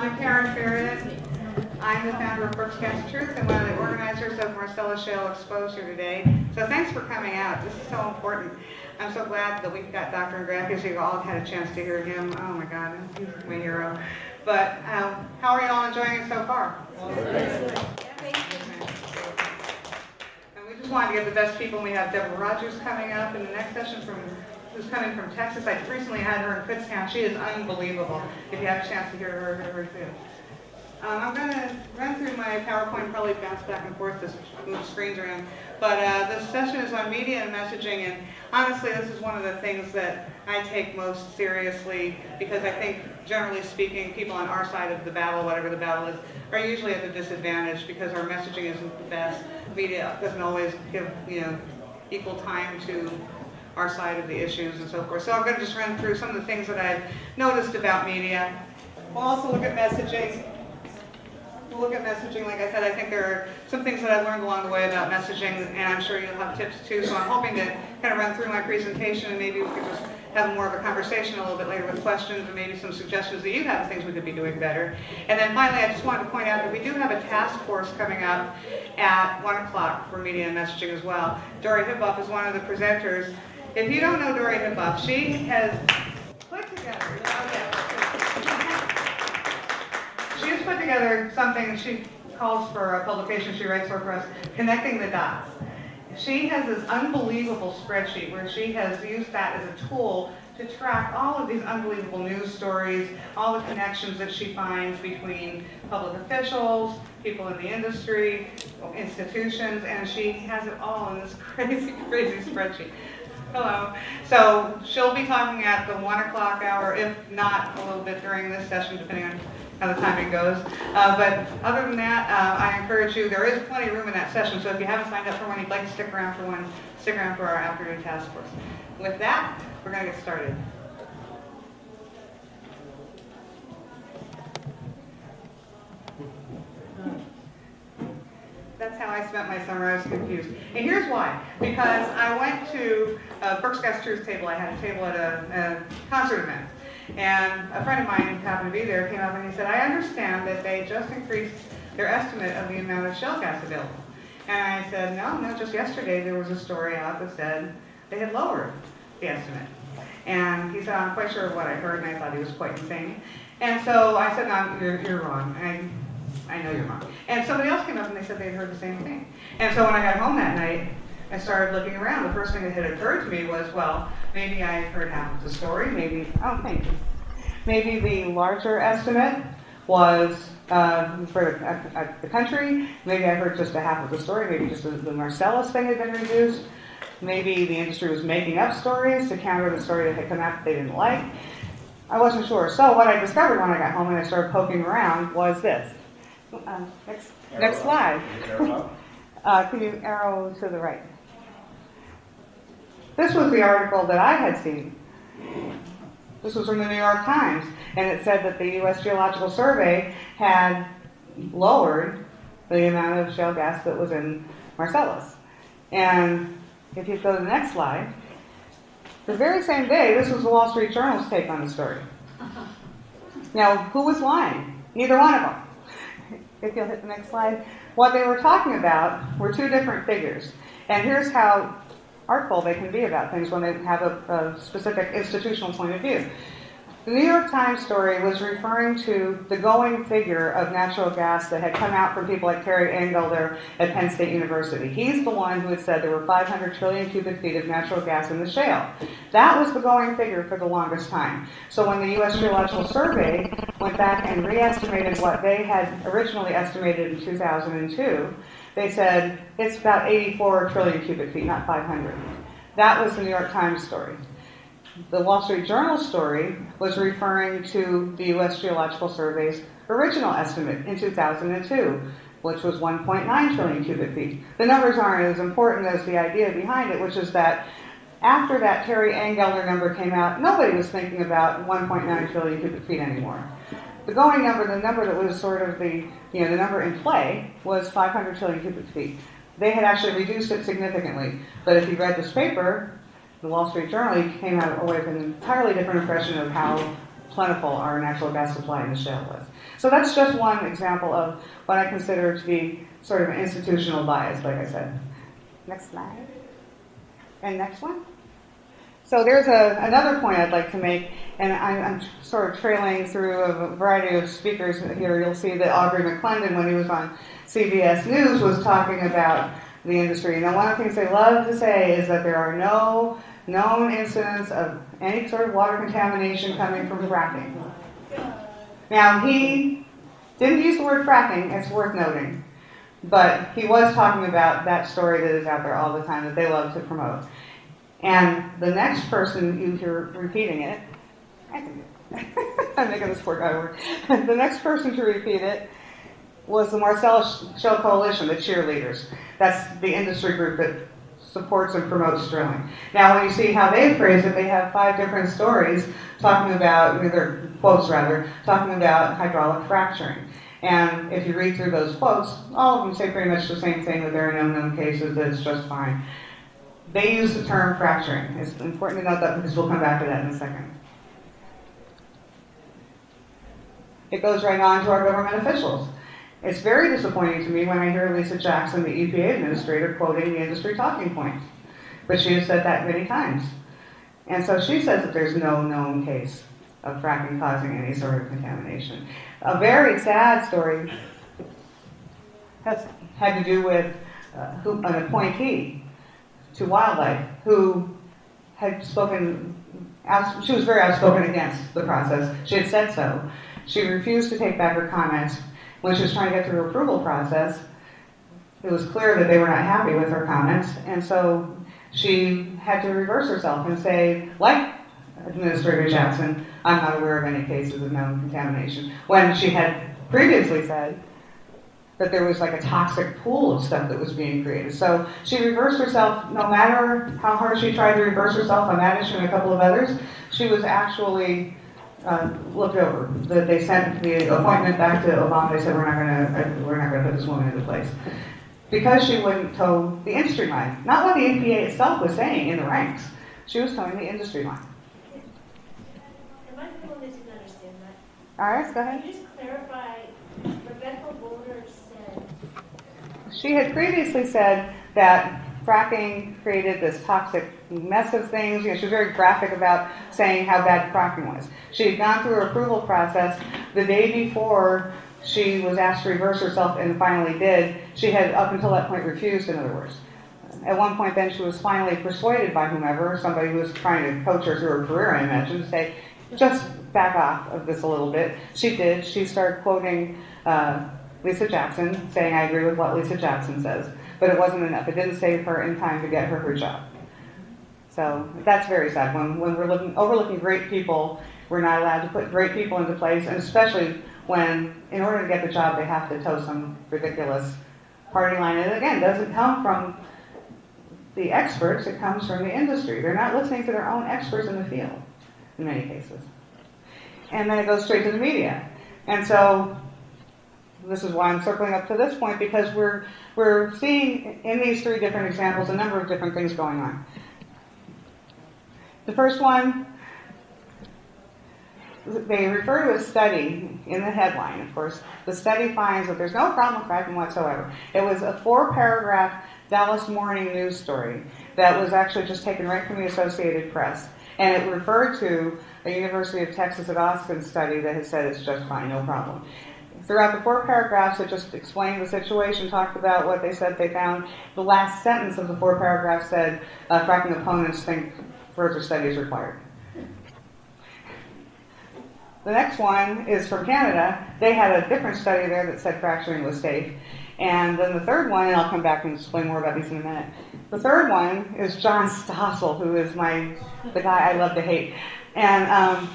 I'm Feridun. I'm the founder of Berks Gas Truth and one of the organizers of Marcellus Shale Exposed here today. So thanks for coming out. This is so important. I'm so glad that we've got Dr. McGrath, so you all had a chance to hear him. Oh my God, he's my hero. But how are you all enjoying it so far? And we just wanted to give the best people. We have Deborah Rogers coming up in the next session who's coming from Texas. I recently had her in Kutztown. She is unbelievable. If you have a chance to hear her too. I'm going to run through my PowerPoint, probably bounce back and forth, just move screens around. But this session is on media and messaging, and honestly, this is one of the things that I take most seriously because I think, generally speaking, people on our side of the battle, whatever the battle is, are usually at a disadvantage because our messaging isn't the best. Media doesn't always give, equal time to our side of the issues and so forth. So I'm going to just run through some of the things that I've noticed about media. We'll also look at messaging. We'll look at messaging. Like I said, I think there are some things that I've learned along the way about messaging, and I'm sure you'll have tips too. So I'm hoping to kind of run through my presentation, and maybe we could just have more of a conversation a little bit later with questions and maybe some suggestions that you have of things we could be doing better. And then finally, I just wanted to point out that we do have a task force coming up at 1 o'clock for media and messaging as well. Dory Hibbuff is one of the presenters. If you don't know Dory Hibbuff, she has put together, something she calls for a publication she writes for us, Connecting the Dots. She has this unbelievable spreadsheet where she has used that as a tool to track all of these unbelievable news stories, all the connections that she finds between public officials, people in the industry, institutions, and she has it all in this crazy, crazy spreadsheet. Hello. So she'll be talking at the 1 o'clock hour, if not a little bit during this session, depending on how the timing goes. But other than that, I encourage you, there is plenty of room in that session, so if you haven't signed up for one, you'd like to stick around for one, stick around for our afternoon task force. With that, we're going to get started. That's how I spent my summer. I was confused. And here's why. Because I went to Berks Gas Truth table. I had a table at a concert event. And a friend of mine who happened to be there came up and he said, I understand that they just increased their estimate of the amount of shale gas available. And I said, no, just yesterday there was a story out that said they had lowered the estimate. And he said, I'm quite sure of what I heard, and I thought he was quite insane. And so I said, no, you're wrong. I know you're wrong. And somebody else came up and they said they'd heard the same thing. And so when I got home that night, I started looking around. The first thing that had occurred to me was, well, maybe I had heard half of the story. Maybe the larger estimate was for the country. Maybe I heard just a half of the story. Maybe just the Marcellus thing had been reduced. Maybe the industry was making up stories to counter the story that had come out that they didn't like. I wasn't sure. So what I discovered when I got home and I started poking around was this. Next slide. Can you arrow to the right? This was the article that I had seen. This was from the New York Times, and it said that the U.S. Geological Survey had lowered the amount of shale gas that was in Marcellus. And if you go to the next slide, the very same day, this was the Wall Street Journal's take on the story. Now, who was lying? Neither one of them. If you'll hit the next slide. What they were talking about were two different figures. And here's how artful they can be about things when they have a specific institutional point of view. The New York Times story was referring to the going figure of natural gas that had come out from people like Terry Engel there at Penn State University. He's the one who had said there were 500 trillion cubic feet of natural gas in the shale. That was the going figure for the longest time. So when the U.S. Geological Survey went back and re-estimated what they had originally estimated in 2002, they said it's about 84 trillion cubic feet, not 500. That was the New York Times story. The Wall Street Journal story was referring to the U.S. Geological Survey's original estimate in 2002, which was 1.9 trillion cubic feet. The numbers aren't as important as the idea behind it, which is that after that Terry Engelder number came out, nobody was thinking about 1.9 trillion cubic feet anymore. The going number, the number that was sort of the number in play, was 500 trillion cubic feet. They had actually reduced it significantly. But if you read this paper, the Wall Street Journal, you came out with an entirely different impression of how plentiful our natural gas supply in the shale was. So that's just one example of what I consider to be sort of an institutional bias, like I said. Next slide. And next one. So there's another point I'd like to make, and I'm sort of trailing through a variety of speakers here. You'll see that Aubrey McClendon, when he was on CBS News, was talking about the industry. Now, one of the things they love to say is that there are no known incidents of any sort of water contamination coming from fracking. Now, he didn't use the word fracking, it's worth noting, but he was talking about that story that is out there all the time that they love to promote. And the next person you hear repeating it, I'm making this word out of work. The next person to repeat it was the Marcellus Shale Coalition, the cheerleaders. That's the industry group that supports and promotes drilling. Now, when you see how they phrase it, they have 5 different stories talking about, their quotes rather, talking about hydraulic fracturing. And if you read through those quotes, all of them say pretty much the same thing, that there are no known cases, that it's just fine. They use the term fracturing. It's important to note that because we'll come back to that in a second. It goes right on to our government officials. It's very disappointing to me when I hear Lisa Jackson, the EPA administrator, quoting the industry talking point. But she has said that many times. And so she says that there's no known case of fracking causing any sort of contamination. A very sad story had to do with an appointee to wildlife who had spoken, she was very outspoken against the process. She had said so. She refused to take back her comments. When she was trying to get through the approval process, it was clear that they were not happy with her comments, and so she had to reverse herself and say, like Administrator Jackson, I'm not aware of any cases of known contamination, when she had previously said that there was like a toxic pool of stuff that was being created. So she reversed herself. No matter how hard she tried to reverse herself on that issue and a couple of others, she was actually looked over. That they sent the appointment back to Obama. They said, we're not going to put this woman into place, because she wouldn't toe the industry line. Not what the EPA itself was saying in the ranks. She was towing the industry line. Am I the one that didn't understand that? All right, go ahead. Can you just clarify? Rebecca Warner said she had previously said that fracking created this toxic mess of things. She was very graphic about saying how bad fracking was. She had gone through her approval process. The day before she was asked to reverse herself and finally did, she had up until that point refused, in other words. At one point then she was finally persuaded by whomever, somebody who was trying to coach her through her career, I imagine, to say, just back off of this a little bit. She did. She started quoting Lisa Jackson, saying, I agree with what Lisa Jackson says. But it wasn't enough. It didn't save her in time to get her job. So that's very sad. When we're overlooking great people, we're not allowed to put great people into place, and especially when, in order to get the job, they have to toe some ridiculous party line. And again, it doesn't come from the experts, it comes from the industry. They're not listening to their own experts in the field, in many cases. And then it goes straight to the media. And so this is why I'm circling up to this point, because we're seeing in these 3 different examples a number of different things going on. The first one, they refer to a study in the headline, of course. The study finds that there's no problem with fracking whatsoever. It was a 4-paragraph Dallas Morning News story that was actually just taken right from the Associated Press. And it referred to a University of Texas at Austin study that had said it's just fine, no problem. Throughout the 4 paragraphs, it just explained the situation, talked about what they said they found. The last sentence of the 4 paragraphs said, fracking opponents think further study is required. The next one is from Canada. They had a different study there that said fracturing was safe. And then the third one, and I'll come back and explain more about these in a minute. The third one is John Stossel, who is the guy I love to hate. And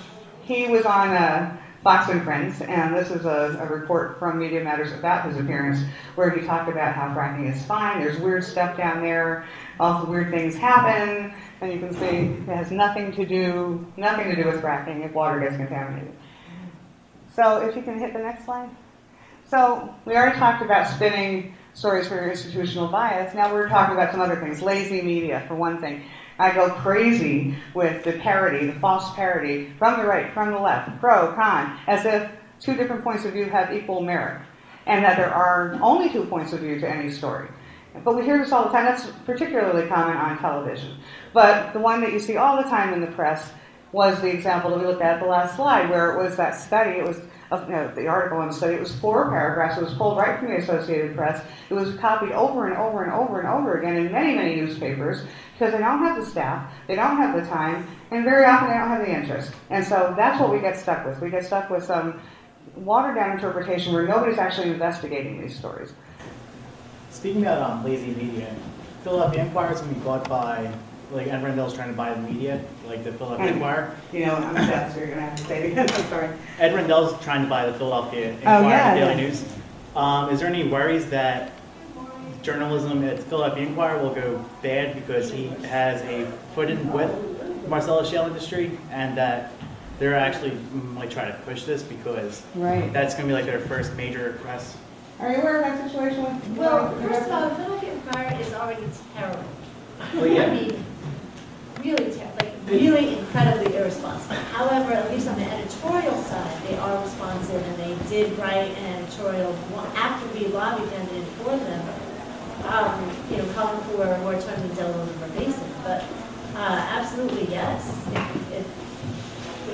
he was on Fox and Friends, and this is a report from Media Matters about his appearance, where he talked about how fracking is fine. There's weird stuff down there. Also weird things happen, and you can see it has nothing to do with fracking if water gets contaminated. So if you can hit the next slide. So we already talked about spinning stories for your institutional bias. Now we're talking about some other things. Lazy media, for one thing. I go crazy with the parody, the false parody, from the right, from the left, pro, con, as if two different points of view have equal merit, and that there are only two points of view to any story. But we hear this all the time. That's particularly common on television. But the one that you see all the time in the press was the example that we looked at the last slide, where it was that study. It was the article on the study. It was 4 paragraphs. It was pulled right from the Associated Press. It was copied over and over and over and over again in many, many newspapers because they don't have the staff, they don't have the time, and very often they don't have the interest. And so that's what we get stuck with. We get stuck with some watered-down interpretation where nobody's actually investigating these stories. Speaking about lazy media, Philadelphia Inquirer is going to be bought by, like, Ed Rendell's trying to buy the media, like the Philadelphia Inquirer. You know, I'm sad, so you're going to have to say it again. I'm sorry. Ed Rendell's trying to buy the Philadelphia Inquirer, the Daily News. Is there any worries that journalism at the Philadelphia Inquirer will go bad because he has a foot in with the Marcellus Shale industry, and that they're actually might try to push this because that's going to be like their first major press? Are you aware of that situation with? Well, first of all, the Philadelphia Inquirer is already terrible. Well, yeah. I mean, really terrible, like really incredibly irresponsible. However, at least on the editorial side, they are responsive, and they did write an editorial after we lobbied them and for them, calling for a moratorium in Delaware Basin. But absolutely yes, if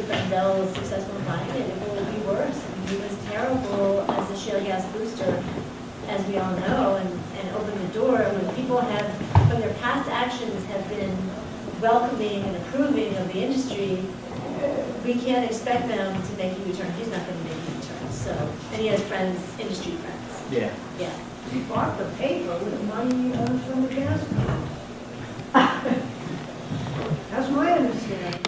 Rendell is successful in buying it, it will be worse. I mean, he was terrible as a shale gas booster, as we all know, and opened the door when people have, when their past actions have been welcoming and approving of the industry. We can't expect them to make a U-turn. He's not going to make a U-turn. So, and he has friends, industry friends. Yeah. Yeah. He bought the paper with money from the gas company. That's my understanding.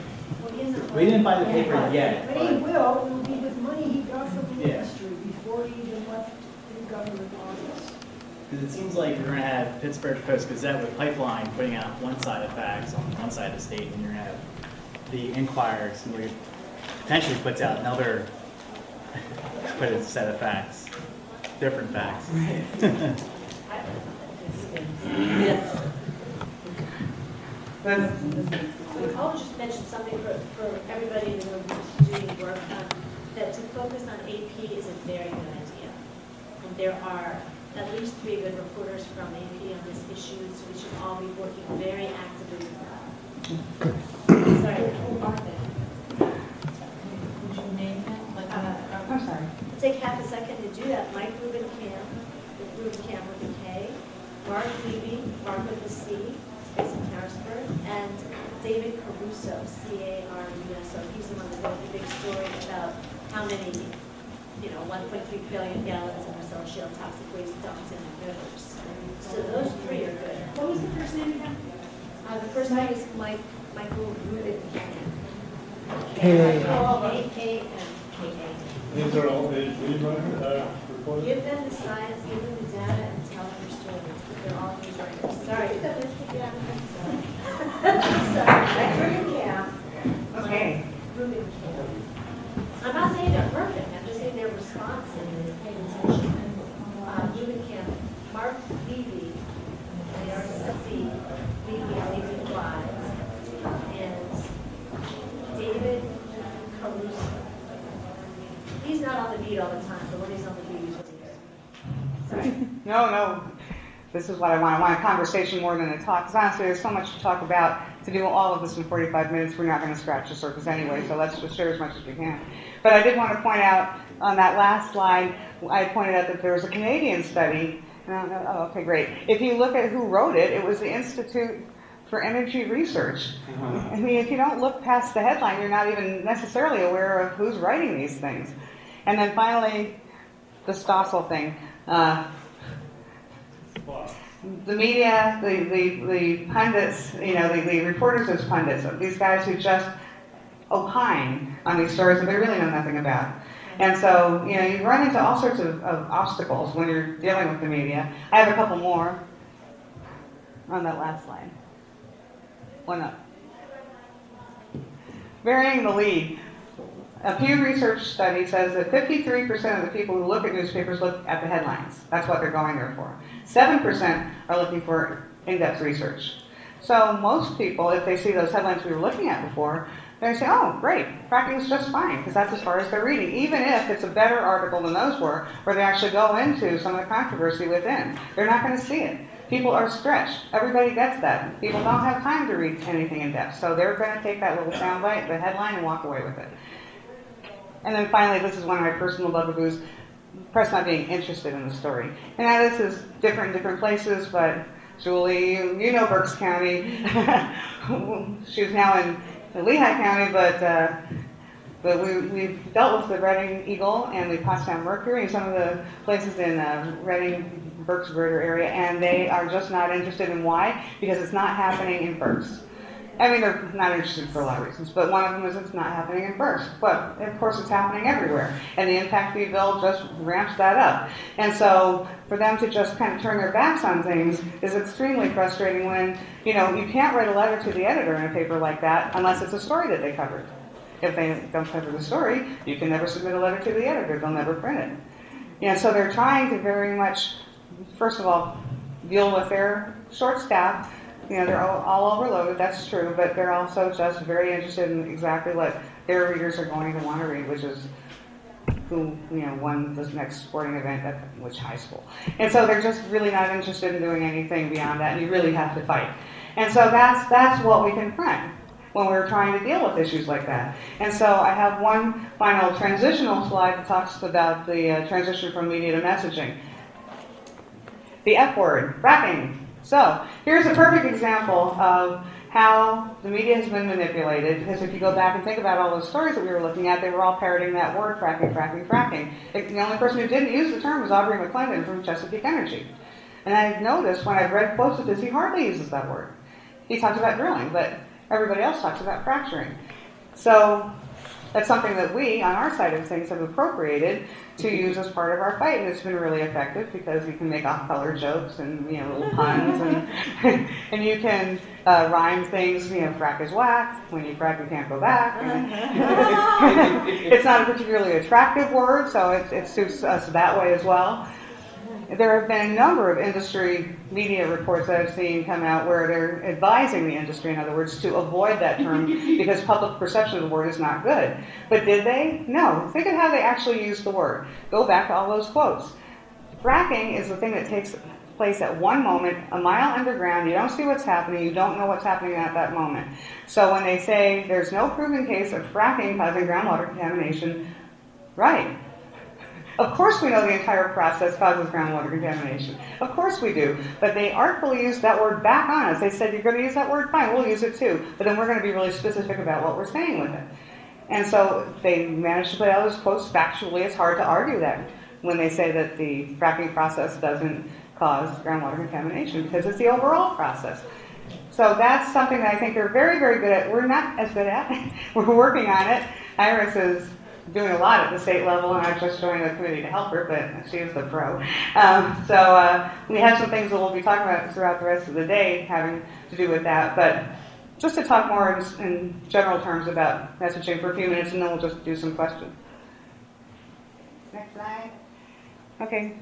Well, he hasn't. We didn't buy the paper yet, But he but will, it will be with money he got from the Yeah. industry before he even left the government office. because it seems like you're going to have Pittsburgh Post-Gazette with Pipeline putting out one side of facts on one side of the state, and you're going to have the Inquirer where potentially puts out another put a set of facts, different facts. Yes. I'll just mention something for everybody in the room who's doing work, that to focus on AP is a very good idea. And there are at least 3 good reporters from AP on this issue, so we should all be working very actively with that. Sorry, who are they? Would you name it? I'm sorry. Take half a second to do that. Mike Rubenkamp with a K, Mark Levy, Mark with a C, based in Harrisburg, and David Caruso, C-A-R-U-S-O. He's the one that wrote the big story about how many, 1.3 billion gallons of Marcellus Shale toxic waste dumped in the rivers. So those 3 are good. What was the first name again? The first name is Michael Rubenkamp. K-A-M. K-A-M. These are all the lead reporters? Give them the science, give them the data, and tell them your story. They're all news writers. Sorry. Okay. Rubenkamp. I'm not saying they're perfect, I'm just saying they're responsive and they're paying attention. Rubenkamp, Mark Levy, A-R-C, Levy, L-E-V-Y, and David Caruso. He's not on the beat all the time, but when he's on the beat, he's really good. Sorry. No. This is what I want. I want a conversation more than a talk. Because honestly, there's so much to talk about. To do all of this in 45 minutes, we're not going to scratch the surface anyway, so let's just share as much as we can. But I did want to point out on that last slide, I pointed out that there was a Canadian study. Okay, great. If you look at who wrote it, it was the Institute for Energy Research. I mean, if you don't look past the headline, you're not even necessarily aware of who's writing these things. And then finally, the Stossel thing. The media, the pundits, the reporters as pundits, these guys who just opine on these stories that they really know nothing about. And so, you run into all sorts of obstacles when you're dealing with the media. I have a couple more on that last slide. One up. Varying the lead. A Pew Research study says that 53% of the people who look at newspapers look at the headlines. That's what they're going there for. 7% are looking for in-depth research. So most people, if they see those headlines we were looking at before, they say, oh, great, fracking is just fine, because that's as far as they're reading, even if it's a better article than those were, where they actually go into some of the controversy within. They're not going to see it. People are stretched. Everybody gets that. People don't have time to read anything in depth, so they're going to take that little soundbite, the headline, and walk away with it. And then finally, this is one of my personal bugaboos, press not being interested in the story. And now this is different in different places, but Julie, you know Berks County. She's now in Lehigh County, but we've dealt with the Reading Eagle and the Pottstown Mercury and some of the places in Reading, Berks greater area, and they are just not interested in why? Because it's not happening in Berks. I mean, they're not interested for a lot of reasons, but one of them is it's not happening in Berks. But of course, it's happening everywhere, and the impact fee bill just ramps that up. And so, for them to just kind of turn their backs on things is extremely frustrating. When you can't write a letter to the editor in a paper like that unless it's a story that they covered. If they don't cover the story, you can never submit a letter to the editor; they'll never print it. So they're trying to very much, first of all, deal with their short staff. They're all overloaded, that's true, but they're also just very interested in exactly what their readers are going to want to read, which is who, won this next sporting event at which high school. And so they're just really not interested in doing anything beyond that, and you really have to fight. And so that's what we confront when we're trying to deal with issues like that. And so I have one final transitional slide that talks about the transition from media to messaging. The F word, fracking. So here's a perfect example of how the media has been manipulated, because if you go back and think about all those stories that we were looking at, they were all parroting that word, fracking, fracking, fracking. The only person who didn't use the term was Aubrey McClendon from Chesapeake Energy. And I've noticed when I've read quotes of his, he hardly uses that word. He talks about drilling, but everybody else talks about fracturing. So that's something that we, on our side of things, have appropriated to use as part of our fight, and it's been really effective because you can make off-color jokes and little puns, and and you can rhyme things. Frack is whack. When you frack, you can't go back. It's not a particularly attractive word, so it suits us that way as well. There have been a number of industry media reports that I've seen come out where they're advising the industry, in other words, to avoid that term because public perception of the word is not good. But did they? No. Think of how they actually used the word. Go back to all those quotes. Fracking is the thing that takes place at one moment, a mile underground. You don't see what's happening. You don't know what's happening at that moment. So when they say there's no proven case of fracking causing groundwater contamination, right. Of course we know the entire process causes groundwater contamination. Of course we do. But they artfully used that word back on us. They said, you're going to use that word? Fine, we'll use it too. But then we're going to be really specific about what we're saying with it. And so they managed to put out those quotes factually. It's hard to argue that when they say that the fracking process doesn't cause groundwater contamination because it's the overall process. So that's something that I think they're very, very good at. We're not as good at. We're working on it. Iris is doing a lot at the state level, and I've just joined the committee to help her, but she is the pro. So we have some things that we'll be talking about throughout the rest of the day having to do with that. But just to talk more in general terms about messaging for a few minutes, and then we'll just do some questions. Next slide. Okay,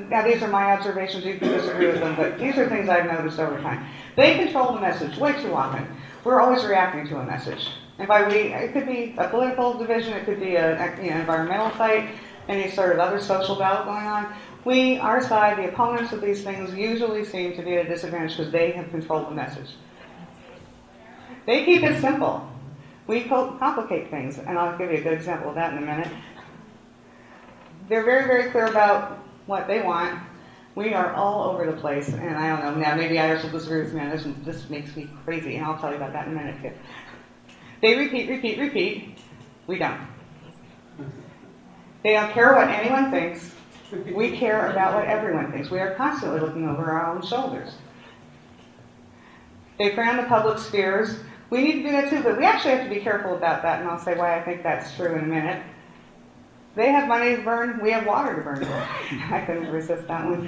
now these are my observations. You can disagree with them, but these are things I've noticed over time. They control the message way too often. We're always reacting to a message. And by we, it could be a political division, it could be an environmental fight, any sort of other social battle going on. We, our side, the opponents of these things usually seem to be at a disadvantage because they have controlled the message. They keep it simple. We complicate things, and I'll give you a good example of that in a minute. They're very, very clear about what they want. We are all over the place, and I don't know, now maybe Iris will disagree with me on this, and this makes me crazy, and I'll tell you about that in a minute too. They repeat, repeat, repeat. We don't. They don't care what anyone thinks. We care about what everyone thinks. We are constantly looking over our own shoulders. They prey on the public spheres. We need to do that too, but we actually have to be careful about that, and I'll say why I think that's true in a minute. They have money to burn, we have water to burn. I couldn't resist that one.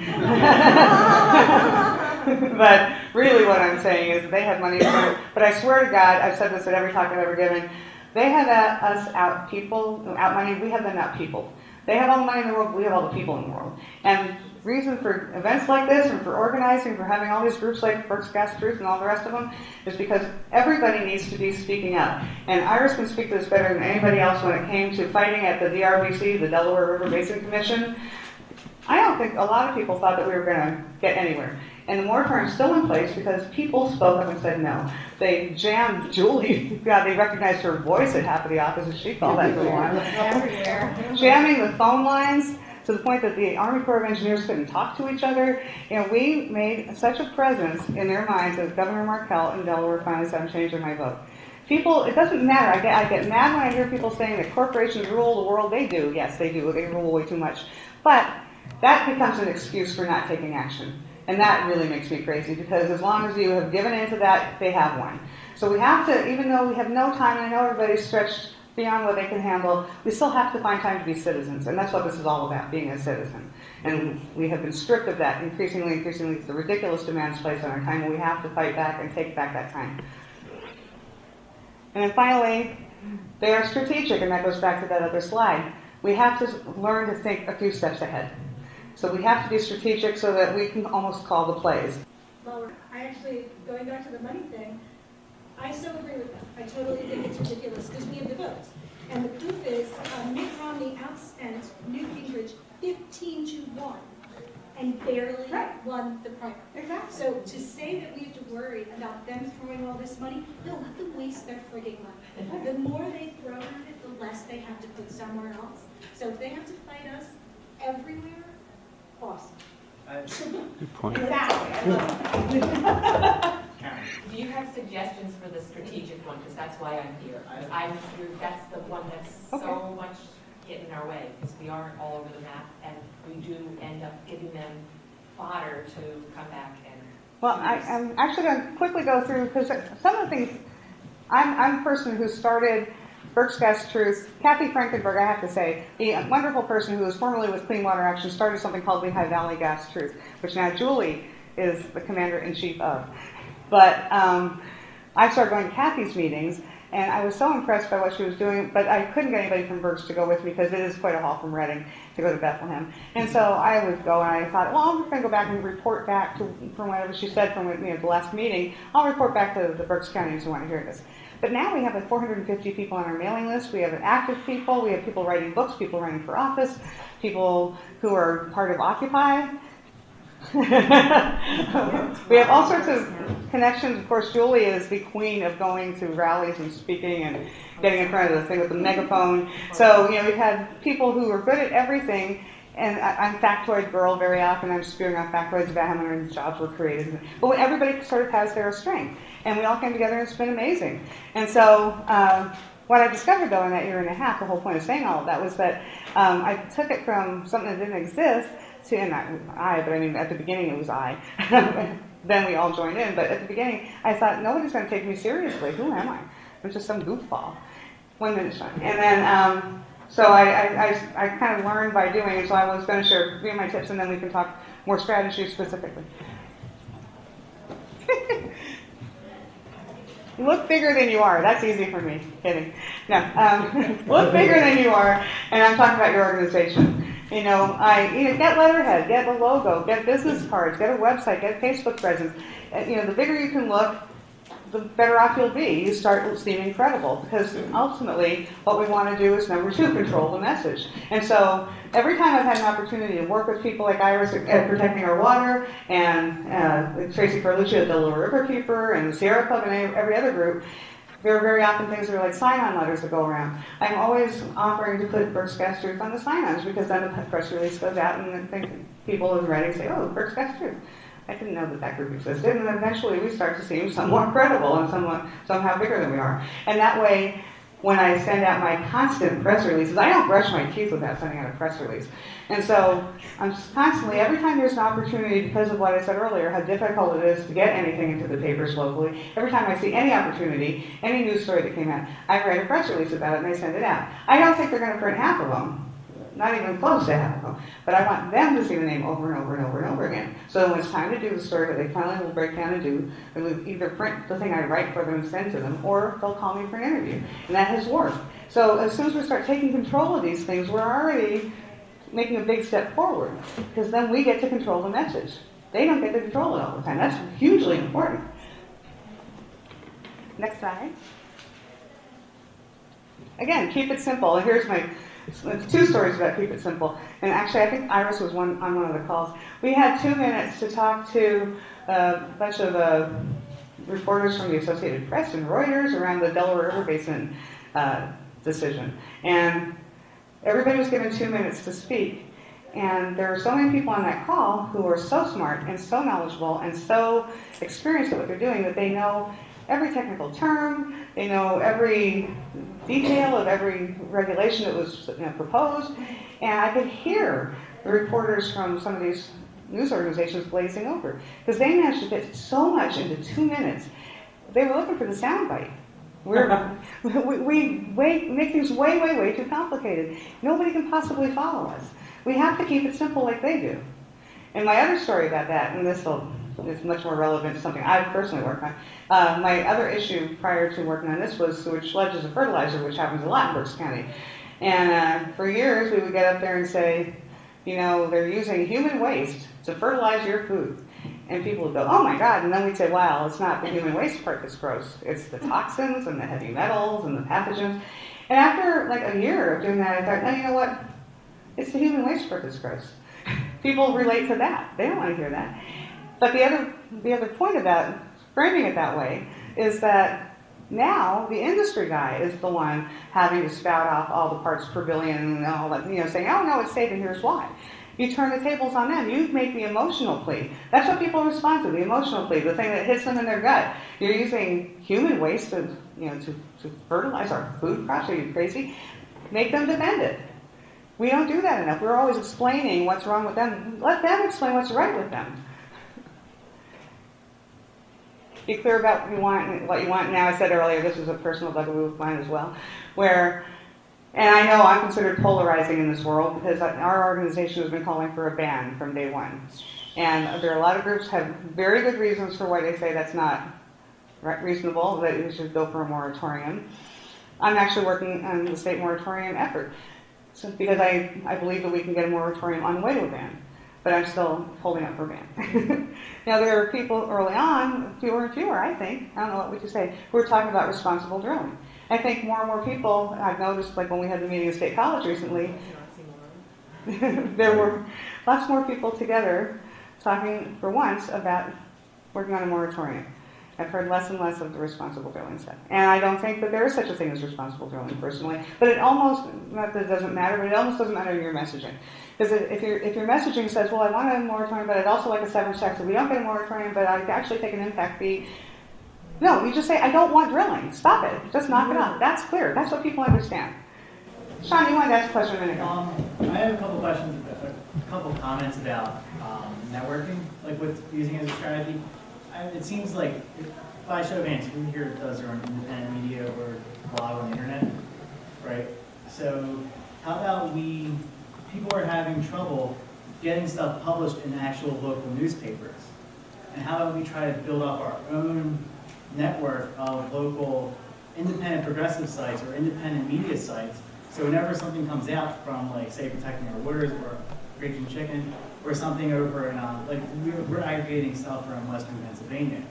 But really what I'm saying is they have money to burn. But I swear to God, I've said this at every talk I've ever given, they have us out money, we have them out people. They have all the money in the world, we have all the people in the world. And reason for events like this and for organizing, for having all these groups like Berks Gas Truth and all the rest of them, is because everybody needs to be speaking up. And Iris can speak to this better than anybody else when it came to fighting at the DRBC, the Delaware River Basin Commission. I don't think a lot of people thought that we were going to get anywhere. And the moratorium's still in place because people spoke up and said no. They jammed Julie. God, they recognized her voice at half of the offices. She called that little one. Everywhere. Jamming the phone lines to the point that the Army Corps of Engineers couldn't talk to each other. You know, we made such a presence in their minds that Governor Markell in Delaware finally said, I'm changing my vote. People, it doesn't matter. I get mad when I hear people saying that corporations rule the world. They do. Yes, they do. They rule way too much. But that becomes an excuse for not taking action. And that really makes me crazy because as long as you have given into that, they have won. So we have to, even though we have no time, and I know everybody's stretched beyond what they can handle, we still have to find time to be citizens. And that's what this is all about, being a citizen. And we have been stripped of that increasingly, the ridiculous demands placed on our time, and we have to fight back and take back that time. And then finally, they are strategic, and that goes back to that other slide. We have to learn to think a few steps ahead. So we have to be strategic so that we can almost call the plays. Well, I actually, going back to the money thing, I so agree with them. I totally think it's ridiculous because we have the votes. And the proof is Mitt Romney outspent Newt Gingrich 15-1 and barely won the primary. Exactly. So to say that we have to worry about them throwing all this money, no, let them waste their frigging money. The more they throw at it, the less they have to put somewhere else. So if they have to fight us everywhere, awesome. Good point. Exactly. I love it. Do you have suggestions for the strategic one? Because that's why I'm here. That's the one that's so much getting in our way because we aren't all over the map and we do end up giving them fodder to come back and. Well, I'm actually going to quickly go through because some of the things, I'm a person who started Berks Gas Truth. Kathy Frankenberg, I have to say, the wonderful person who was formerly with Clean Water Action, started something called Lehigh Valley Gas Truth, which now Julie is the commander-in-chief of. But I started going to Kathy's meetings, and I was so impressed by what she was doing, but I couldn't get anybody from Berks to go with me because it is quite a haul from Reading to go to Bethlehem. And so I would go, and I thought, well, I'm going to go back and report back from whatever she said from the last meeting. I'll report back to the Berks Counties who want to hear this. But now we have like 450 people on our mailing list. We have active people. We have people writing books, people running for office, people who are part of Occupy. We have all sorts of connections. Of course, Julie is the queen of going to rallies and speaking and getting in front of the thing with the megaphone. So, we've had people who are good at everything. And I'm factoid girl very often. I'm spewing out factoids about how many jobs were created. But everybody sort of has their strength. And we all came together and it's been amazing. And so what I discovered, though, in that year and a half, the whole point of saying all of that was that I took it from something that didn't exist to, and at the beginning it was I. Then we all joined in. But at the beginning, I thought, nobody's going to take me seriously. Who am I? I'm just some goofball. 1 minute, Sean. And then... So I kind of learned by doing it, so I was going to share a few of my tips, and then we can talk more strategy specifically. Look bigger than you are. That's easy for me. Kidding. No. Look bigger than you are, and I'm talking about your organization. Get letterhead, get a logo, get business cards, get a website, get a Facebook presence. The bigger you can look, the better off you'll be. You start seeming credible because ultimately what we want to do is, number 2, control the message. And so every time I've had an opportunity to work with people like Iris at Protecting Our Water and Tracy Carlucci at the Little River Keeper and the Sierra Club and every other group, there are very often things that are like sign-on letters that go around. I'm always offering to put Berks Gas Truth on the sign-ons because then the press release goes out and I think people in Reading say, oh, Berks Gas Truth. I didn't know that group existed, and then eventually we start to seem somewhat credible and somehow bigger than we are. And that way, when I send out my constant press releases, I don't brush my teeth without sending out a press release. And so I'm just constantly, every time there's an opportunity, because of what I said earlier, how difficult it is to get anything into the papers locally, every time I see any opportunity, any news story that came out, I write a press release about it and I send it out. I don't think they're going to print half of them. Not even close to half of them. But I want them to see the name over and over and over and over again. So when it's time to do the story that they finally will break down and do, they will either print the thing I write for them and send to them, or they'll call me for an interview. And that has worked. So as soon as we start taking control of these things, we're already making a big step forward, because then we get to control the message. They don't get to control it all the time. That's hugely important. Next slide. Again, keep it simple. And here's my two stories about keep it simple. And actually, I think Iris was on one of the calls. We had 2 minutes to talk to a bunch of reporters from the Associated Press and Reuters around the Delaware River Basin decision. And everybody was given 2 minutes to speak. And there are so many people on that call who are so smart and so knowledgeable and so experienced at what they're doing that they know every technical term, they know every detail of every regulation that was proposed. And I could hear the reporters from some of these news organizations glazing over, because they managed to fit so much into 2 minutes. They were looking for the soundbite. We make things way too complicated. Nobody can possibly follow us. We have to keep it simple like they do. And my other story about that, and this is much more relevant to something I personally work on. My other issue prior to working on this was sewage sludge as a fertilizer, which happens a lot in Berks County. And for years, we would get up there and say, they're using human waste to fertilize your food. And people would go, oh my God. And then we'd say, wow, it's not the human waste part that's gross. It's the toxins and the heavy metals and the pathogens. And after like a year of doing that, I thought, no, you know what? It's the human waste part that's gross. People relate to that. They don't want to hear that. But the other point about framing it that way is that now the industry guy is the one having to spout off all the parts per billion and all that, saying, oh no, it's safe and here's why. You turn the tables on them. You make the emotional plea. That's what people respond to, the emotional plea, the thing that hits them in their gut. You're using human waste to fertilize our food crops. Are you crazy? Make them defend it. We don't do that enough. We're always explaining what's wrong with them. Let them explain what's right with them. Be clear about what you want. Now, I said earlier, this is a personal bugaboo of mine as well, and I know I'm considered polarizing in this world because our organization has been calling for a ban from day one. And there are a lot of groups have very good reasons for why they say that's not reasonable, that we should go for a moratorium. I'm actually working on the state moratorium effort because I believe that we can get a moratorium on the way to a ban. But I'm still holding up for a ban. Now, there are people early on, fewer and fewer, I think, I don't know what we could say, who are talking about responsible drilling. I think more and more people, I've noticed, like when we had the meeting at State College recently, there were lots more people together talking for once about working on a moratorium. I've heard less and less of the responsible drilling stuff. And I don't think that there is such a thing as responsible drilling, personally. But it almost, not that it doesn't matter, but it almost doesn't matter in your messaging. Because if your messaging says, well, I want a moratorium, but I'd also like a severance tax, so we don't get a moratorium, but I'd actually take an impact fee. No, you just say, I don't want drilling. Stop it. Just knock it off. That's clear. That's what people understand. Sean, you wanted to ask a question a minute ago. I have a couple questions, a couple comments about networking, like with using it as a strategy. It seems like, if I show of hands, who here does their own independent media or blog on the internet, right? So how about people are having trouble getting stuff published in actual local newspapers. And how about we try to build up our own network of local independent progressive sites or independent media sites, so whenever something comes out from, like, say, Protecting Our Waters or Raging Chicken or something over in, we're aggregating stuff from Western Pennsylvania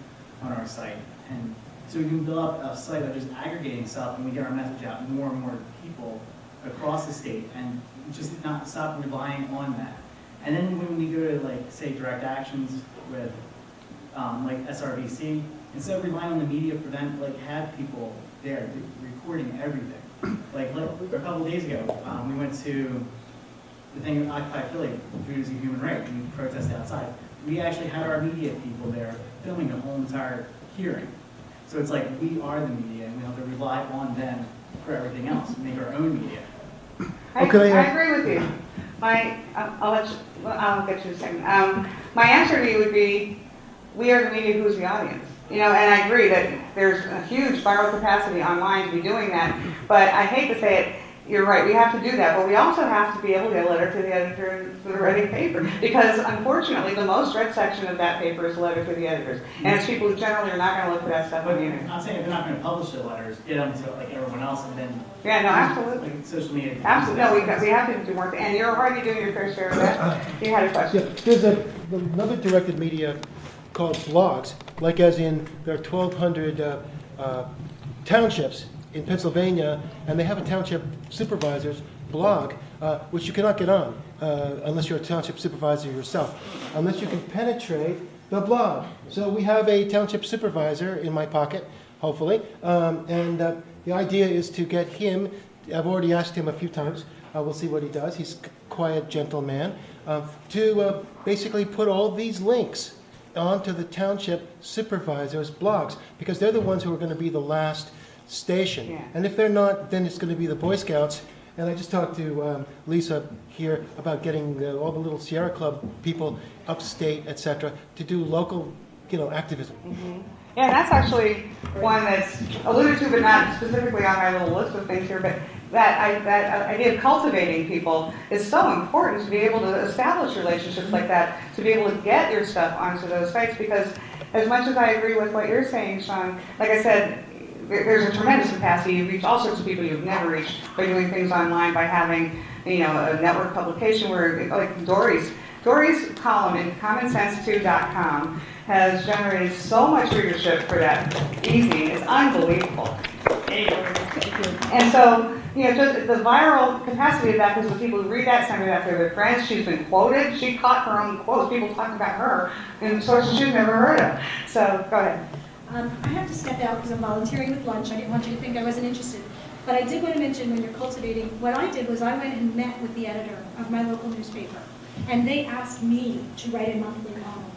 on our site. And so we can build up a site of just aggregating stuff and we get our message out to more and more people across the state and just not stop relying on that. And then when we go to, like, say, direct actions with like SRVC, instead of relying on the media for them to, like, have people there recording everything. Like a couple of days ago, we went to the thing at Occupy Philly, food is a human right, and we protested outside. We actually had our media people there filming the whole entire hearing. So it's like we are the media, and we have to rely on them for everything else, make our own media. I agree with you. I'll get you in a second. My answer to you would be, we are the media, who's the audience? And I agree that there's a huge viral capacity online to be doing that, but I hate to say it, you're right, we have to do that, but we also have to be able to get a letter to the editor of the reading paper, because unfortunately, the most read section of that paper is a letter to the editors, and it's people who generally are not gonna look for that stuff on But the I'm internet. not saying if they're not gonna publish the letters, get them to like everyone else and then. Yeah, no, absolutely. Like social media. Absolutely, no, we have to do more, and you're already doing your fair share of that. You had a Yeah, question. there's another directed media called blogs, like as in there are 1,200 townships in Pennsylvania, and they have a township supervisor's blog, which you cannot get on unless you're a township supervisor yourself, unless you can penetrate the blog. So we have a township supervisor in my pocket, hopefully, and the idea is to get him, I've already asked him a few times, we'll see what he does, he's a quiet, gentle man, to basically put all these links onto the township supervisors' blogs, because they're the ones who are going to be the last station. Yeah. And if they're not, then it's going to be the Boy Scouts. And I just talked to Lisa here about getting all the little Sierra Club people upstate, etc., to do local, activism. Yeah, that's actually one that's alluded to, but not specifically on my little list of things here, but that idea of cultivating people is so important to be able to establish relationships like that, to be able to get your stuff onto those sites, because as much as I agree with what you're saying, Sean, like I said, there's a tremendous capacity. You reach all sorts of people you've never reached by doing things online, by having, a network publication where, like Dory's column in commonsense2.com has generated so much readership for that evening. It's unbelievable. And so, just the viral capacity of that, because the people who read that send that to their friends. She's been quoted. She caught her own quotes. People talking about her in sources she's never heard of. So, go ahead. I have to step out because I'm volunteering with lunch. I didn't want you to think I wasn't interested. But I did want to mention, when you're cultivating, what I did was I went and met with the editor of my local newspaper. And they asked me to write a monthly column.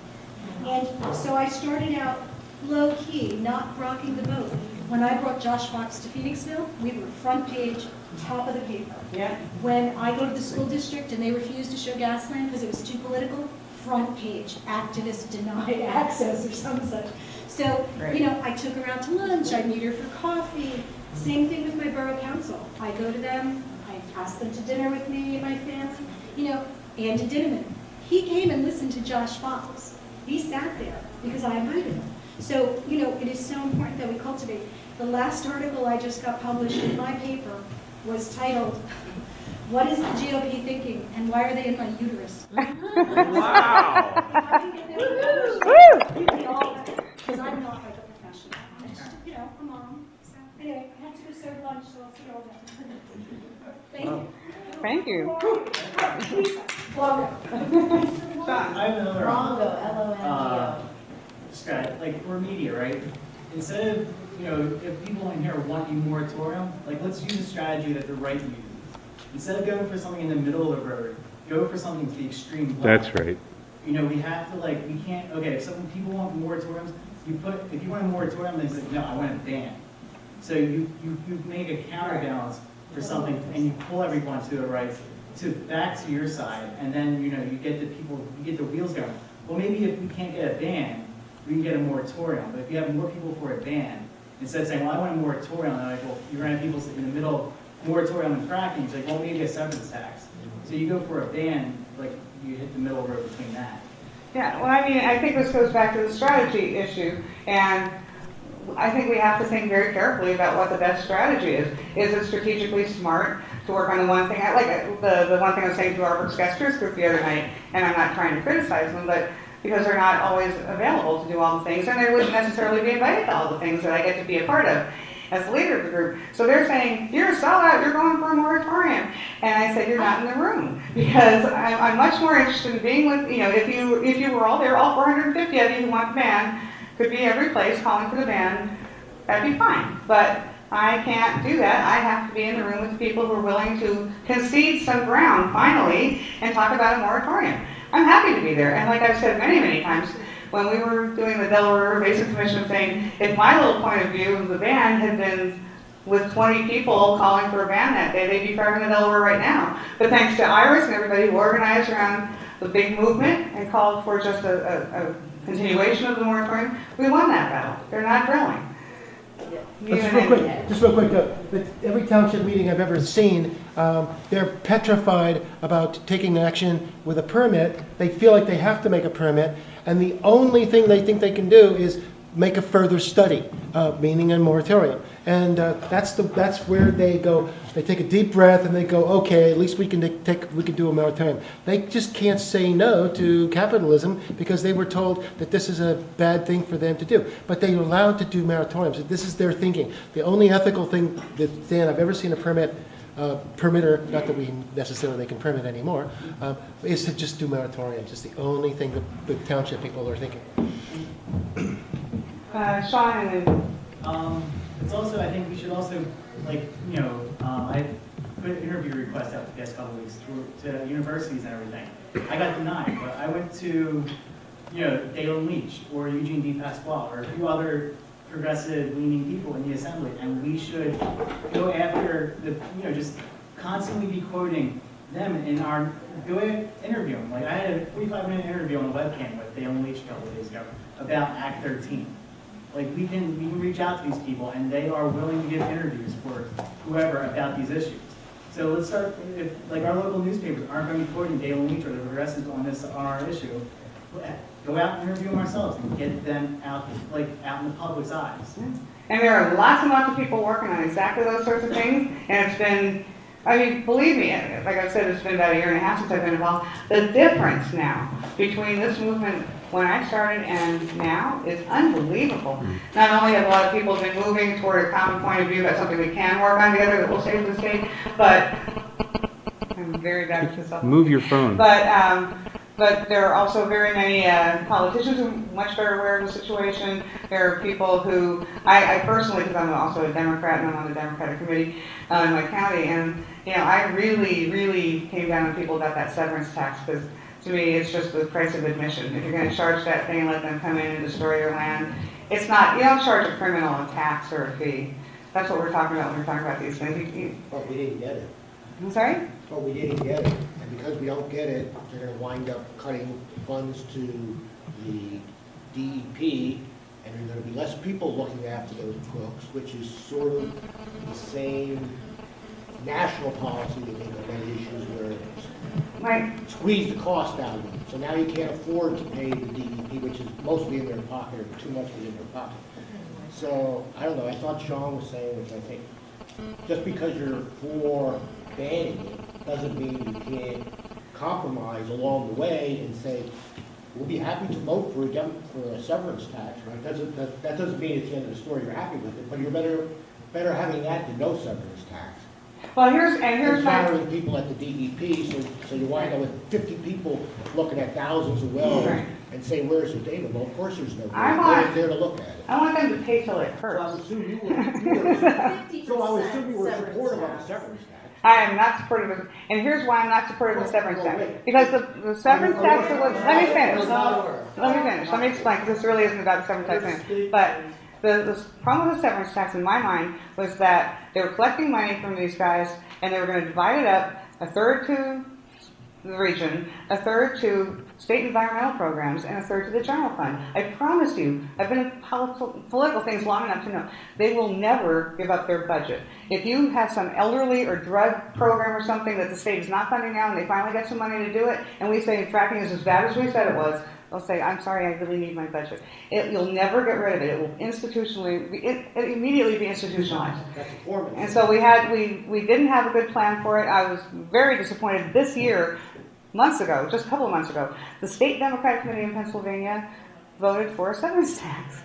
And so I started out low-key, not rocking the boat. When I brought Josh Fox to Phoenixville, we were front page, top of the paper. Yeah. When I go to the school district and they refused to show Gasland because it was too political, front page, activist denied access or some such. So, Right. I took her out to lunch, I meet her for coffee. Same thing with my borough council. I go to them, I ask them to dinner with me and my family. Andy Dinneman, he came and listened to Josh Fox. He sat there because I invited him. So, it is so important that we cultivate. The last article I just got published in my paper was titled, "What is the GOP thinking and why are they in my uterus?" Wow. Because I'm not like a professional. I'm just, a mom. So, anyway, I have to go serve lunch, so I'll see you all then. Thank you. Thank you. Welcome. Sean. I have another. Longo, L-O-N-G-O. Strat, like for media, right? Instead of, if people in here want a moratorium, let's use a strategy that the right uses. Instead of going for something in the middle of the road, go for something to the extreme left. That's right. We have to we can't, okay, if some people want moratoriums, if you want a moratorium, then say, no, I want a ban. So you make a counterbalance for something and you pull everyone to the right, back to your side, and then, you get the wheels going. Well, maybe if we can't get a ban, we can get a moratorium. But if you have more people for a ban, instead of saying, well, I want a moratorium, they're like, well, you're going to have people in the middle, moratorium and fracking, it's like, well, maybe a severance tax. So you go for a ban, you hit the middle road between that. Yeah, well, I think this goes back to the strategy issue, and I think we have to think very carefully about what the best strategy is. Is it strategically smart to work on the one thing? The one thing I was saying to our Berks Gas Truth group the other night, and I'm not trying to criticize them, but because they're not always available to do all the things, and they wouldn't necessarily be invited to all the things that I get to be a part of as the leader of the group. So they're saying, you're a sellout, you're going for a moratorium. And I said, you're not in the room. Because I'm much more interested in being with, if you were all there, all 450 of you who want the ban, could be every place calling for the ban, that'd be fine. But I can't do that. I have to be in the room with people who are willing to concede some ground, finally, and talk about a moratorium. I'm happy to be there. And like I've said many, many times, when we were doing the Delaware River Basin Commission thing, if my little point of view of the ban had been with 20 people calling for a ban that day, they'd be firing the Delaware right now. But thanks to Iris and everybody who organized around the big movement and called for just a continuation of the moratorium, we won that battle. They're not drilling. Just real quick, that every township meeting I've ever seen, they're petrified about taking action with a permit. They feel like they have to make a permit, and the only thing they think they can do is make a further study, meaning a moratorium. And that's where they go. They take a deep breath and they go, okay, at least we can do a moratorium. They just can't say no to capitalism because they were told that this is a bad thing for them to do. But they're allowed to do moratoriums. This is their thinking. The only ethical thing that, Dan, I've ever seen a permitter, not that we necessarily can permit anymore, is to just do moratoriums. It's the only thing that the township people are thinking. Sean and then It's also, I think we should also, like, I put an interview request out the past couple of weeks to universities and everything. I got denied, but I went to, Dale Leach or Eugene D. Pasquale or a few other progressive leaning people in the assembly, and we should go after just constantly be quoting them in our, interview them. Like, I had a 45-minute interview on a webcam with Dale Leach a couple of days ago about Act 13. Like, we can reach out to these people, and they are willing to give interviews for whoever about these issues. So let's start, if like our local newspapers aren't going to be quoting Dale Leach or the progressives on our issue, go out and interview them ourselves and get them out in the public's eyes. And there are lots and lots of people working on exactly those sorts of things, and it's been, believe me, like I said, it's been about 1.5 years since I've been involved. The difference now between this movement when I started and now is unbelievable. Not only have a lot of people been moving toward a common point of view about something we can work on together that will save the state, but I'm very bad at this. Move your phone. But there are also very many politicians who are much better aware of the situation. There are people who, I personally, because I'm also a Democrat and I'm on the Democratic committee in my county, and I really, really came down on people about that severance tax, because to me it's just the price of admission. If you're going to charge that thing and let them come in and destroy your land, it's not, you don't charge a criminal a tax or a fee. That's what we're talking about when we're talking about these things. But we didn't get it. I'm sorry? But we didn't get it. And because we don't get it, they're going to wind up cutting funds to the DEP, and there are going to be less people looking after those books, which is sort of the same national policy that they got many issues where Right. squeeze the cost out of them. So now you can't afford to pay the DEP, which is mostly in their pocket, or too much is in their pocket. So, I don't know, I thought Sean was saying, which I think, just because you're for banning it, doesn't mean you can't compromise along the way and say, we'll be happy to vote for a severance tax, right? That doesn't mean it's the end of the story, you're happy with it, but you're better having that than no severance tax. Well, here's my... Firing people at the DEP, so you wind up with 50 people looking at thousands of wells Right. and say, where's the data? Well, of course there's no data. I want- Nobody's there to look at it. I want them to pay till it So I hurts. would assume you were, so I would assume you were supportive of the severance tax. I am not supportive of, and here's why I'm not supportive of the severance tax. Because the severance tax, let me finish. Let me explain, because this really isn't about the severance tax. But the problem with the severance tax in my mind was that they were collecting money from these guys, and they were going to divide it up, a third to the region, a third to state environmental programs, and a third to the general fund. I promise you, I've been in political things long enough to know, they will never give up their budget. If you have some elderly or drug program or something that the state is not funding now, and they finally get some money to do it, and we say fracking is as bad as we said it was, they'll say, I'm sorry, I really need my budget. You'll never get rid of it. It will immediately be institutionalized. That's a form. And so we didn't have a good plan for it. I was very disappointed this year, months ago, just a couple of months ago, the State Democratic Committee in Pennsylvania voted for a severance tax.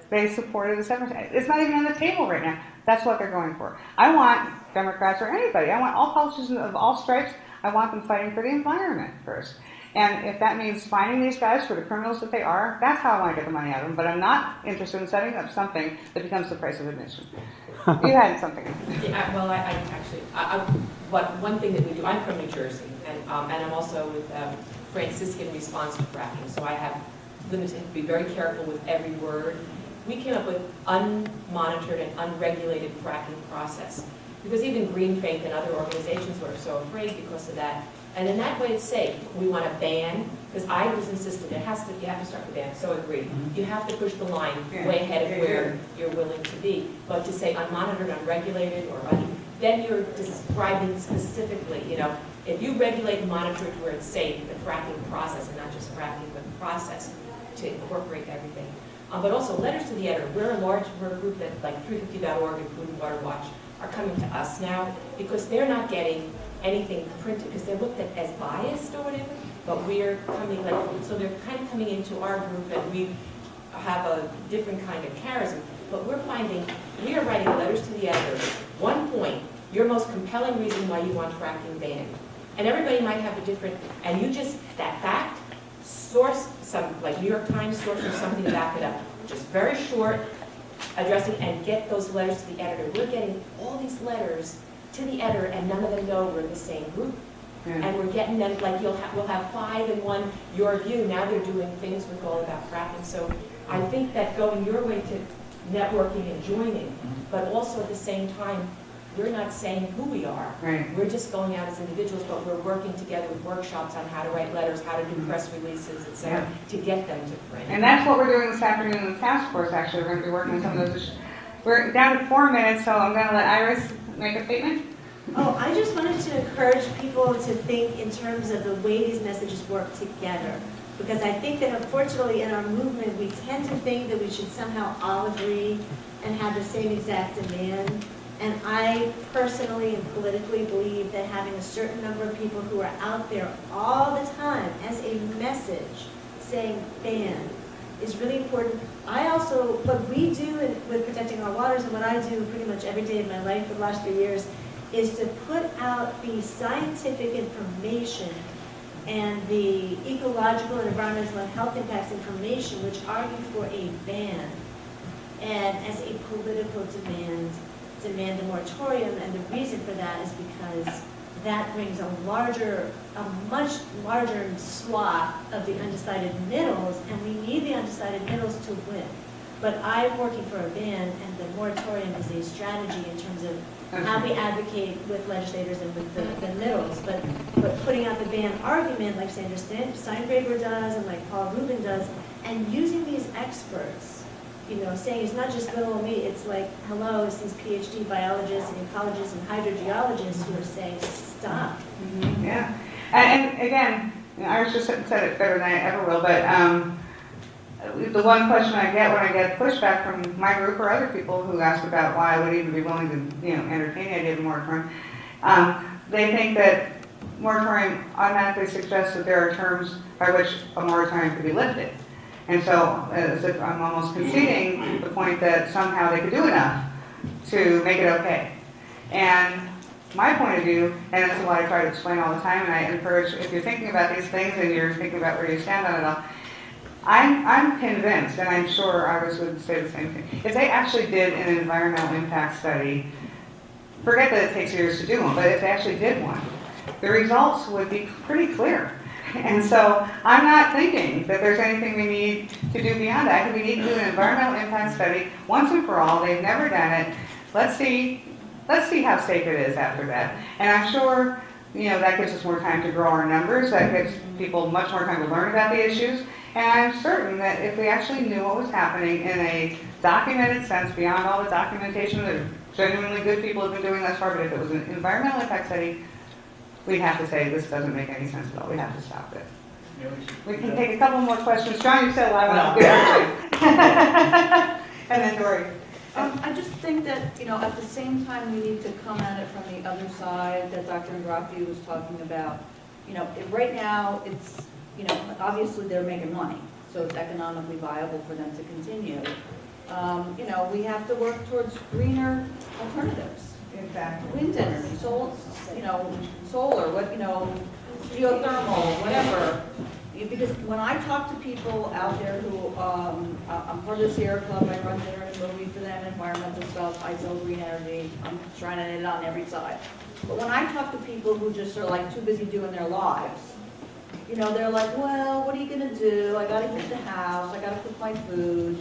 They supported the severance tax. It's not even on the table right now. That's what they're going for. I want Democrats or anybody, I want all politicians of all stripes, I want them fighting for the environment first. And if that means finding these guys for the criminals that they are, that's how I want to get the money out of them. But I'm not interested in setting up something that becomes the price of admission. You had something. Yeah, well, I actually, one thing that we do, I'm from New Jersey, and I'm also with Franciscan Response to Fracking, so I have limited to be very careful with every word. We came up with unmonitored and unregulated fracking process, because even Green Faith and other organizations were so afraid because of that. And in that way, it's safe. We want to ban, because I was insistent, you have to start the ban, so agree. You have to push the line way ahead of where you're willing to be. But to say unmonitored, unregulated, or then you're describing specifically, if you regulate and monitor it where it's safe, the fracking process, and not just fracking, but the process to incorporate everything. But also letters to the editor. We're a group that, like 350.org and Food and Water Watch, are coming to us now because they're not getting anything printed because they're looked at as biased or whatever. But we're coming, so they're kind of coming into our group, and we have a different kind of charism. But we're finding we are writing letters to the editor. One point, your most compelling reason why you want fracking banned. And everybody might have a different, and you just, that fact, source some, like New York Times source or something to back it up. Just very short, addressing, and get those letters to the editor. We're getting all these letters to the editor, and none of them know we're the same group. Yeah. And we're getting them, like we'll have 5 in one, your view. Now they're doing things with all about fracking. So I think that going your way to networking and joining, but also at the same time, we're not saying who we are. Right. We're just going out as individuals, but we're working together with workshops on how to write letters, how to do press releases, et cetera, to get them to print. And that's what we're doing this afternoon in the task force, actually. We're going to be working on some of those issues. We're down to 4 minutes, so I'm going to let Iris make a statement. Oh, I just wanted to encourage people to think in terms of the way these messages work together. Because I think that unfortunately in our movement, we tend to think that we should somehow all agree and have the same exact demand. And I personally and politically believe that having a certain number of people who are out there all the time as a message saying ban is really important. I also, what we do with protecting our waters and what I do pretty much every day of my life for the last 3 years is to put out the scientific information and the ecological and environmental and health impacts information which argue for a ban, and as a political demand a moratorium. And the reason for that is because that brings a much larger swath of the undecided middles, and we need the undecided middles to win. But I'm working for a ban, and the moratorium is a strategy in terms of how we advocate with legislators and with the middles. But putting out the ban argument, like Sandra Steingraber does and like Paul Rubin does, and using these experts, saying it's not just little old me, it's like, hello, it's these PhD biologists and ecologists and hydrogeologists who are saying, stop. Mm-hmm. Yeah. And again, Iris just said it better than I ever will, but the one question I get when I get pushback from my group or other people who ask about why I would even be willing to, entertain the idea of a moratorium, they think that moratorium automatically suggests that there are terms by which a moratorium could be lifted. And so, as if I'm almost conceding the point that somehow they could do enough to make it okay. And my point of view, and this is what I try to explain all the time, and I encourage, if you're thinking about these things and you're thinking about where you stand on it all, I'm convinced, and I'm sure Iris would say the same thing, if they actually did an environmental impact study, forget that it takes years to do one, but if they actually did one, the results would be pretty clear. And so I'm not thinking that there's anything we need to do beyond that. I think we need to do an environmental impact study once and for all. They've never done it. Let's see how safe it is after that. And I'm sure, that gives us more time to grow our numbers. That gives people much more time to learn about the issues. And I'm certain that if we actually knew what was happening in a documented sense, beyond all the documentation that genuinely good people have been doing thus far, but if it was an environmental impact study, we'd have to say this doesn't make any sense at all. We have to stop it. We can take a couple more questions. John, you said I want to do everything. And then Dory. I just think that, at the same time, we need to come at it from the other side that Dr. Ingraffia was talking about. Right now, it's, obviously they're making money, so it's economically viable for them to continue. We have to work towards greener alternatives. Exactly. Wind energy, solar, geothermal, whatever. Because when I talk to people out there who, I'm part of the Sierra Club, I run dinner and movie for them, environmental stuff, I sell green energy, I'm trying to hit it on every side. But when I talk to people who just are like too busy doing their lives, they're like, well, what are you gonna do? I gotta heat the house, I gotta cook my food.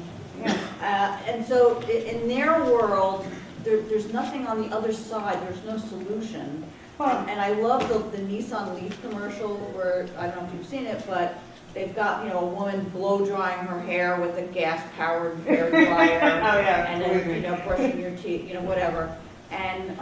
And so in their world, there's nothing on the other side, there's no solution. And I love the Nissan Leaf commercial where, I don't know if you've seen it, but they've got, a woman blow drying her hair with a gas-powered hair dryer. Oh, yeah. And then, brushing your teeth, whatever. And,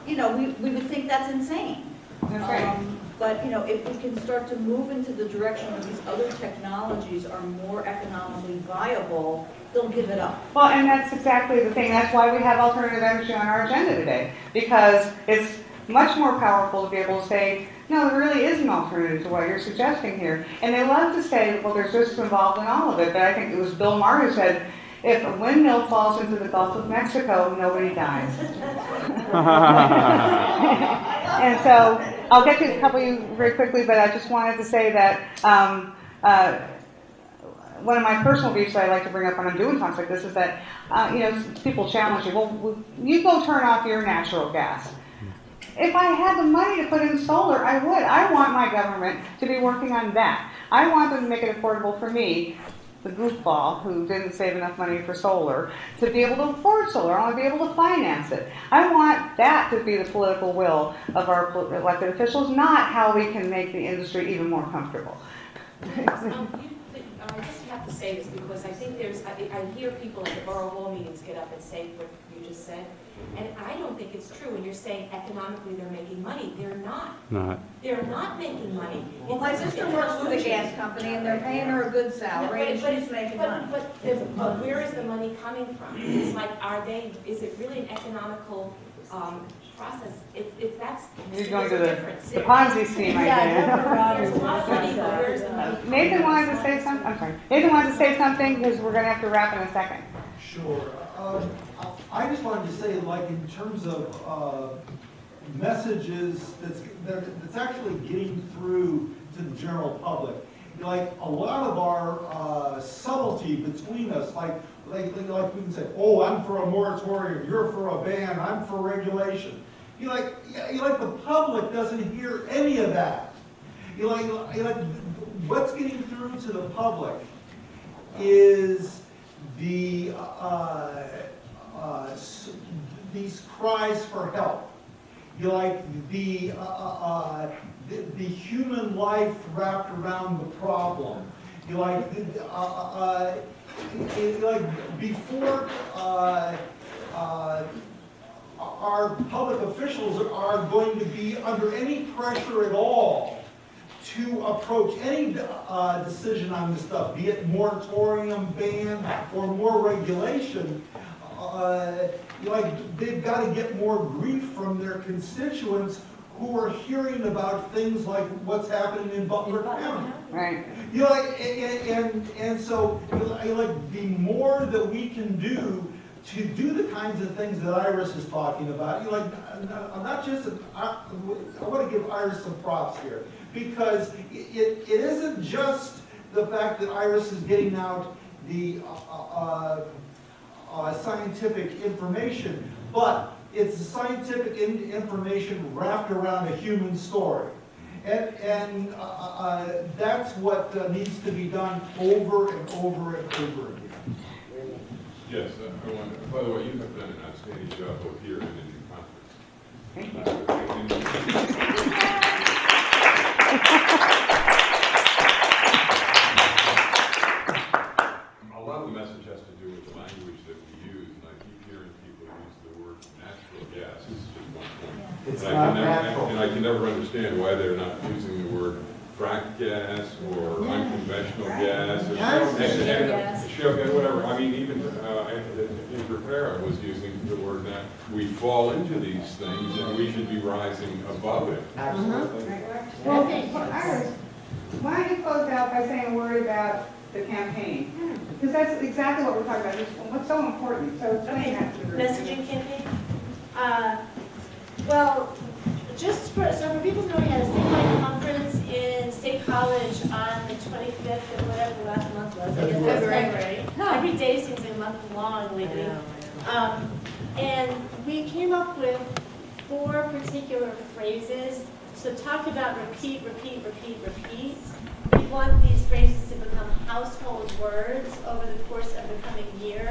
we would think that's insane. That's right. But, if we can start to move into the direction where these other technologies are more economically viable, they'll give it up. Well, and that's exactly the thing. That's why we have alternative energy on our agenda today, because it's much more powerful to be able to say, no, there really is an alternative to what you're suggesting here. And they love to say, well, there's risks involved in all of it, but I think it was Bill Maher who said, if a windmill falls into the Gulf of Mexico, nobody dies. And so, I'll get to a couple of you very quickly, but I just wanted to say that one of my personal beefs that I like to bring up when I'm doing talks like this is that, people challenge you, well, you go turn off your natural gas. If I had the money to put in solar, I would. I want my government to be working on that. I want them to make it affordable for me, the goofball who didn't save enough money for solar, to be able to afford solar. I want to be able to finance it. I want that to be the political will of our elected officials, not how we can make the industry even more comfortable. I just have to say this because I think I hear people at the borough hall meetings get up and say what you just said, and I don't think it's true when you're saying economically they're making money. They're not. They're not making money. Well, my sister works with a gas company and they're paying her a good salary and she's making money. But where is the money coming from? It's like, is it really an economical process? That's You're going to difference. the Ponzi scheme idea. There's a lot of money, but where's the money? Nathan wanted to say something. I'm sorry. Nathan wanted to say something because we're going to have to wrap in a second. Sure. I just wanted to say, like, in terms of messages that's actually getting through to the general public, like a lot of our subtlety between us, like we can say, oh, I'm for a moratorium, you're for a ban, I'm for regulation. The public doesn't hear any of that. What's getting through to the public is these cries for help. The human life wrapped around the problem. Before our public officials are going to be under any pressure at all to approach any decision on this stuff, be it moratorium, ban, or more regulation, they've got to get more grief from their constituents who are hearing about things like what's happening in Butler County. Right. And so, the more that we can do to do the kinds of things that Iris is talking about, I'm not just, I want to give Iris some props here, because it isn't just the fact that Iris is getting out the scientific information, but it's the scientific information wrapped around a human story. And that's what needs to be done over and over and over again. Yes, by the way, you have done an outstanding job both here and in the conference. A lot of the message has to do with the language that we use, and I keep hearing people use the word natural gas. This is just one point. It's not natural. And I can never understand why they're not using the word frack gas or unconventional gas or shale gas, whatever. I mean, even Rivera was using the word that we fall into these things and we should be rising above it. Absolutely. Well, Iris, why don't you close out by saying a word about the campaign? Because that's exactly what we're talking about. What's so important. So explain that to the Messaging campaign? Well, just for people know, we had a statewide conference in State College on the 25th of whatever the last month was. I guess that's February. Every day seems like a month long lately. And we came up with 4 particular phrases. So talk about repeat, repeat, repeat, repeat. We want these phrases to become household words over the course of the coming year.